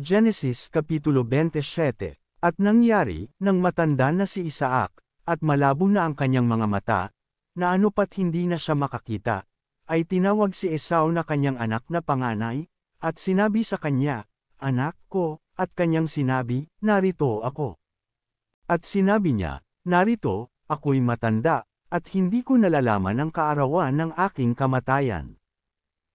Genesis Kapitulo 27. At nangyari, nang matanda na si Isaac, at malabo na ang kanyang mga mata, na ano pat hindi na siya makakita, ay tinawag si Esau na kanyang anak na panganay, at sinabi sa kanya, "Anak ko," at kanyang sinabi, "Narito ako." At sinabi niya, "Narito, ako'y matanda, at hindi ko nalalaman ang kaarawan ng aking kamatayan.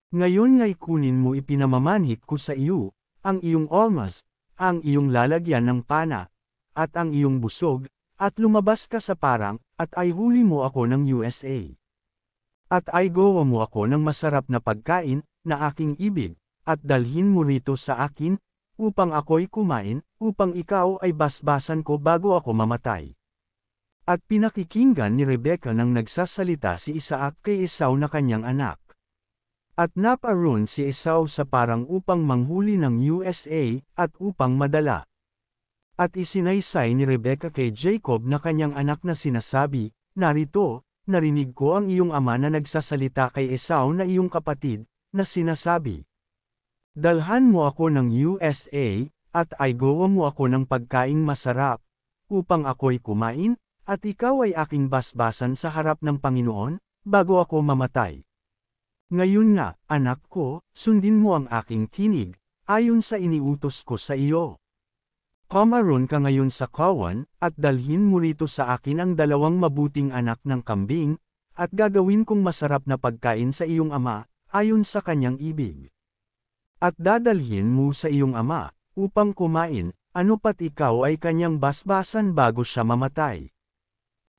Ngayon nga'y kunin mo ipinamamanhik ko sa iyo, ang iyong almas, ang iyong lalagyan ng pana, at ang iyong busog, at lumabas ka sa parang, at ay huli mo ako ng USA. At ay gawa mo ako ng masarap na pagkain, na aking ibig, at dalhin mo rito sa akin, upang ako'y kumain, upang ikaw ay basbasan ko bago ako mamatay." At pinakikinggan ni Rebekah nang nagsasalita si Isaac kay Esau na kanyang anak. At naparoon si Esau sa parang upang manghuli ng USA, at upang madala. At isinaysay ni Rebekah kay Jacob na kanyang anak na sinasabi, "Narito, narinig ko ang iyong ama na nagsasalita kay Esau na iyong kapatid, na sinasabi, dalhan mo ako ng USA, at ay gawa mo ako ng pagkaing masarap, upang ako'y kumain, at ikaw ay aking basbasan sa harap ng Panginoon, bago ako mamatay. Ngayon nga, anak ko, sundin mo ang aking tinig, ayon sa iniutos ko sa iyo. Kumaroon ka ngayon sa kawan, at dalhin mo rito sa akin ang 2 mabuting anak ng kambing, at gagawin kong masarap na pagkain sa iyong ama, ayon sa kanyang ibig. At dadalhin mo sa iyong ama, upang kumain, ano pat ikaw ay kanyang basbasan bago siya mamatay."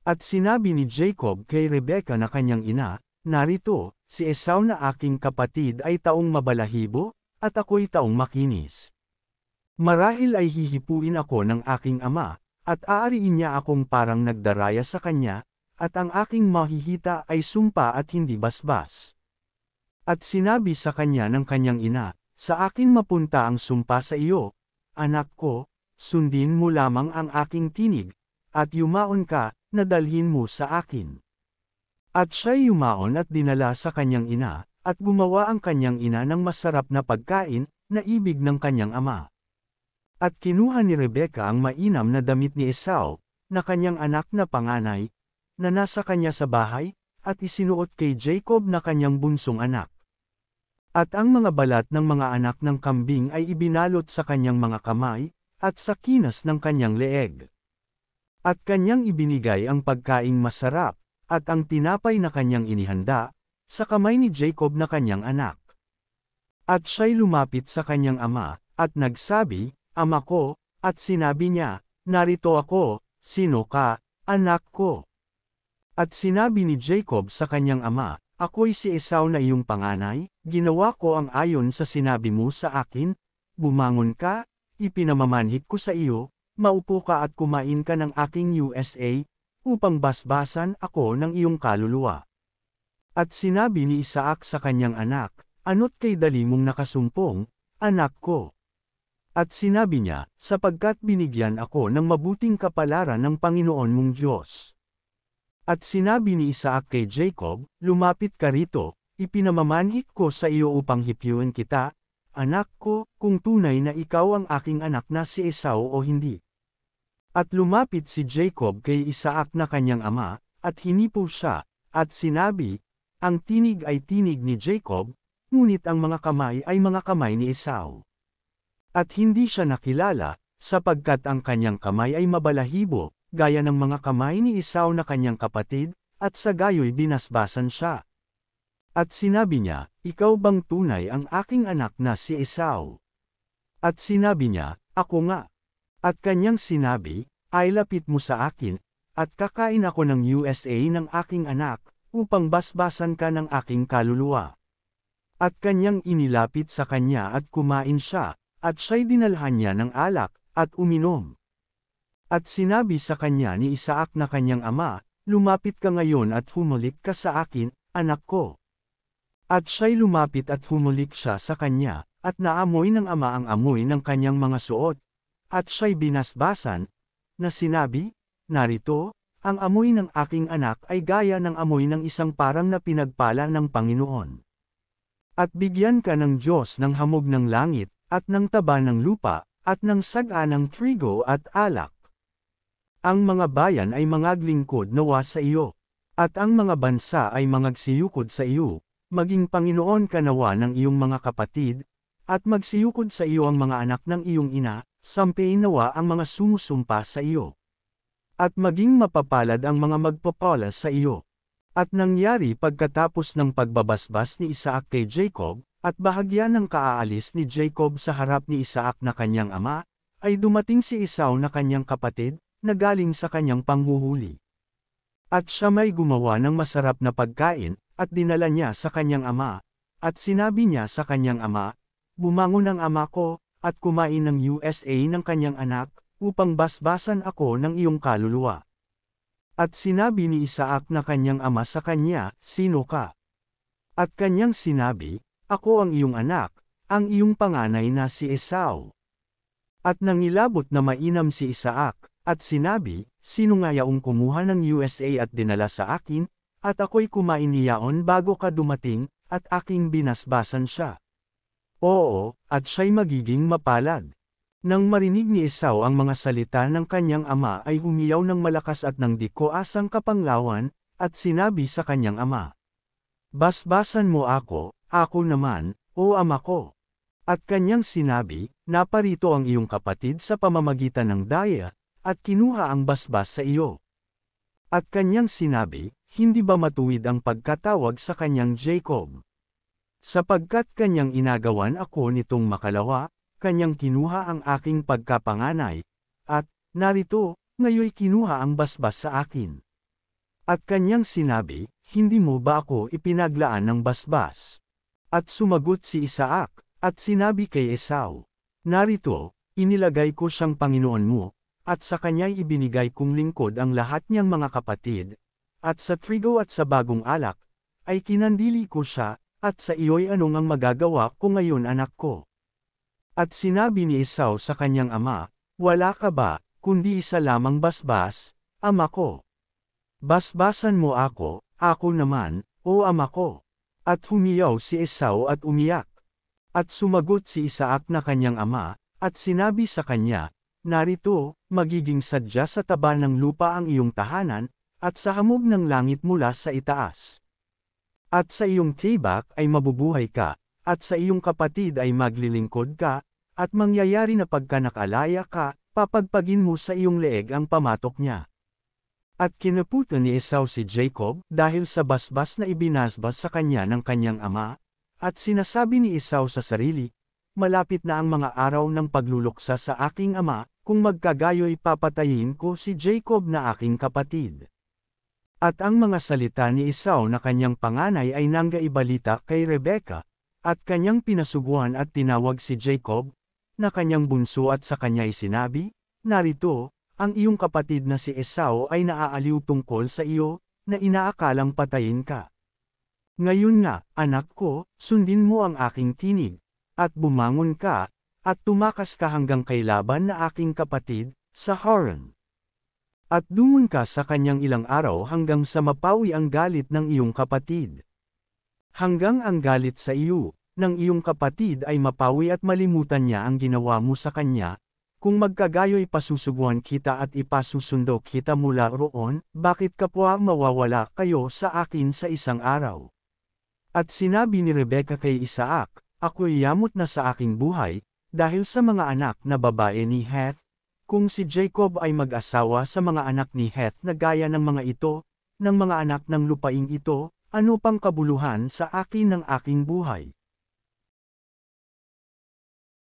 At sinabi ni Jacob kay Rebekah na kanyang ina, "Narito, si Esau na aking kapatid ay taong mabalahibo, at ako'y taong makinis. Marahil ay hihipuin ako ng aking ama, at aariin niya akong parang nagdaraya sa kanya, at ang aking mahihita ay sumpa at hindi basbas." At sinabi sa kanya ng kanyang ina, "Sa akin mapunta ang sumpa sa iyo, anak ko, sundin mo lamang ang aking tinig, at yumaon ka, na dalhin mo sa akin." At siya'y yumaon at dinala sa kanyang ina, at gumawa ang kanyang ina ng masarap na pagkain, na ibig ng kanyang ama. At kinuha ni Rebekah ang mainam na damit ni Esau, na kanyang anak na panganay, na nasa kanya sa bahay, at isinuot kay Jacob na kanyang bunsong anak. At ang mga balat ng mga anak ng kambing ay ibinalot sa kanyang mga kamay, at sa kinas ng kanyang leeg. At kanyang ibinigay ang pagkaing masarap, at ang tinapay na kanyang inihanda, sa kamay ni Jacob na kanyang anak. At siya'y lumapit sa kanyang ama, at nagsabi, "Ama ko," at sinabi niya, "Narito ako, sino ka, anak ko?" At sinabi ni Jacob sa kanyang ama, "Ako'y si Esau na iyong panganay, ginawa ko ang ayon sa sinabi mo sa akin, bumangon ka, ipinamamanhik ko sa iyo, maupo ka at kumain ka ng aking USA, upang basbasan ako ng iyong kaluluwa." At sinabi ni Isaac sa kanyang anak, "Ano't kay dali mong nakasumpong, anak ko?" At sinabi niya, "Sapagkat binigyan ako ng mabuting kapalaran ng Panginoon mong Diyos." At sinabi ni Isaac kay Jacob, "Lumapit ka rito, ipinamamanhik ko sa iyo upang hipiuin kita, anak ko, kung tunay na ikaw ang aking anak na si Esau o hindi." At lumapit si Jacob kay Isaac na kanyang ama, at hinipo siya, at sinabi, "Ang tinig ay tinig ni Jacob, ngunit ang mga kamay ay mga kamay ni Esau." At hindi siya nakilala, sapagkat ang kanyang kamay ay mabalahibo, gaya ng mga kamay ni Esau na kanyang kapatid, at sa gayo'y binasbasan siya. At sinabi niya, "Ikaw bang tunay ang aking anak na si Esau?" At sinabi niya, "Ako nga." At kanyang sinabi, "Ay lapit mo sa akin, at kakain ako ng USA ng aking anak, upang basbasan ka ng aking kaluluwa." At kanyang inilapit sa kanya at kumain siya, at siya'y dinalhan niya ng alak, at uminom. At sinabi sa kanya ni Isaac na kanyang ama, "Lumapit ka ngayon at humulik ka sa akin, anak ko." At siya'y lumapit at humulik siya sa kanya, at naamoy ng ama ang amoy ng kanyang mga suot. At siya'y binasbasan, na sinabi, "Narito, ang amoy ng aking anak ay gaya ng amoy ng isang parang na pinagpala ng Panginoon. At bigyan ka ng Diyos ng hamog ng langit, at ng taba ng lupa, at ng saga ng trigo at alak. Ang mga bayan ay mangaglingkod nawa sa iyo, at ang mga bansa ay mangagsiyukod sa iyo, maging Panginoon ka nawa ng iyong mga kapatid, at magsiyukod sa iyo ang mga anak ng iyong ina, sampein nawa ang mga sumusumpa sa iyo. At maging mapapalad ang mga magpapala sa iyo. At nangyari pagkatapos ng pagbabasbas ni Isaac kay Jacob, at bahagya ng kaaalis ni Jacob sa harap ni Isaac na kanyang ama, ay dumating si Esau na kanyang kapatid, na galing sa kanyang panghuhuli. At siya may gumawa ng masarap na pagkain, at dinala niya sa kanyang ama, at sinabi niya sa kanyang ama, bumangon ang ama ko, at kumain ng USA ng kanyang anak, upang basbasan ako ng iyong kaluluwa. At sinabi ni Isaac na kanyang ama sa kanya, sino ka? At kanyang sinabi, ako ang iyong anak, ang iyong panganay na si Esau. At nangilabot na mainam si Isaac, at sinabi, sino nga yaong kumuha ng USA at dinala sa akin, at ako'y kumain niyaon bago ka dumating, at aking binasbasan siya. Oo, at siya'y magiging mapalad. Nang marinig ni Esau ang mga salita ng kanyang ama ay humiyaw ng malakas at ng dikoasang kapanglawan, at sinabi sa kanyang ama, basbasan mo ako naman, o ama ko. At kanyang sinabi, naparito ang iyong kapatid sa pamamagitan ng daya, at kinuha ang basbas sa iyo. At kanyang sinabi, hindi ba matuwid ang pagkatawag sa kanyang Jacob? Sapagkat kanyang inagawan ako nitong makalawa, kanyang kinuha ang aking pagkapanganay, at, narito, ngayoy kinuha ang basbas sa akin. At kanyang sinabi, hindi mo ba ako ipinaglaan ng basbas? At sumagot si Isaac, at sinabi kay Esau, narito, inilagay ko siyang Panginoon mo, at sa kanya'y ibinigay kong lingkod ang lahat niyang mga kapatid, at sa trigo at sa bagong alak, ay kinandili ko siya, at sa iyo'y anong ang magagawa ko ngayon anak ko? At sinabi ni Esau sa kanyang ama, wala ka ba, kundi isa lamang basbas, ama ko? Basbasan mo ako naman, o ama ko. At humiyaw si Esau at umiyak. At sumagot si Isaac na kanyang ama, at sinabi sa kanya, narito, magiging sadya sa taba ng lupa ang iyong tahanan, at sa hamog ng langit mula sa itaas. At sa iyong tibak ay mabubuhay ka, at sa iyong kapatid ay maglilingkod ka, at mangyayari na pagka nakalaya ka, papagpagin mo sa iyong leeg ang pamatok niya. At kinaputan ni Esau si Jacob dahil sa basbas na ibinasbas sa kanya ng kanyang ama, at sinasabi ni Esau sa sarili, malapit na ang mga araw ng pagluluksa sa aking ama, kung magkagayo'y papatayin ko si Jacob na aking kapatid. At ang mga salita ni Esau na kanyang panganay ay nanggaibalita kay Rebekah, at kanyang pinasuguan at tinawag si Jacob, na kanyang bunso at sa kanya'y sinabi, narito, ang iyong kapatid na si Esau ay naaaliw tungkol sa iyo, na inaakalang patayin ka. Ngayon nga, anak ko, sundin mo ang aking tinig, at bumangon ka, at tumakas ka hanggang kay Laban na aking kapatid, sa Haran. At dungon ka sa kanyang ilang araw hanggang sa mapawi ang galit ng iyong kapatid. Hanggang ang galit sa iyo, ng iyong kapatid ay mapawi at malimutan niya ang ginawa mo sa kanya, kung magkagayo'y pasusuguan kita at ipasusundo kita mula roon, bakit kapwa mawawala kayo sa akin sa isang araw? At sinabi ni Rebekah kay Isaac, ako'y yamot na sa aking buhay, dahil sa mga anak na babae ni Heth, kung si Jacob ay mag-asawa sa mga anak ni Heth na gaya ng mga ito, ng mga anak ng lupaing ito, ano pang kabuluhan sa akin ng aking buhay?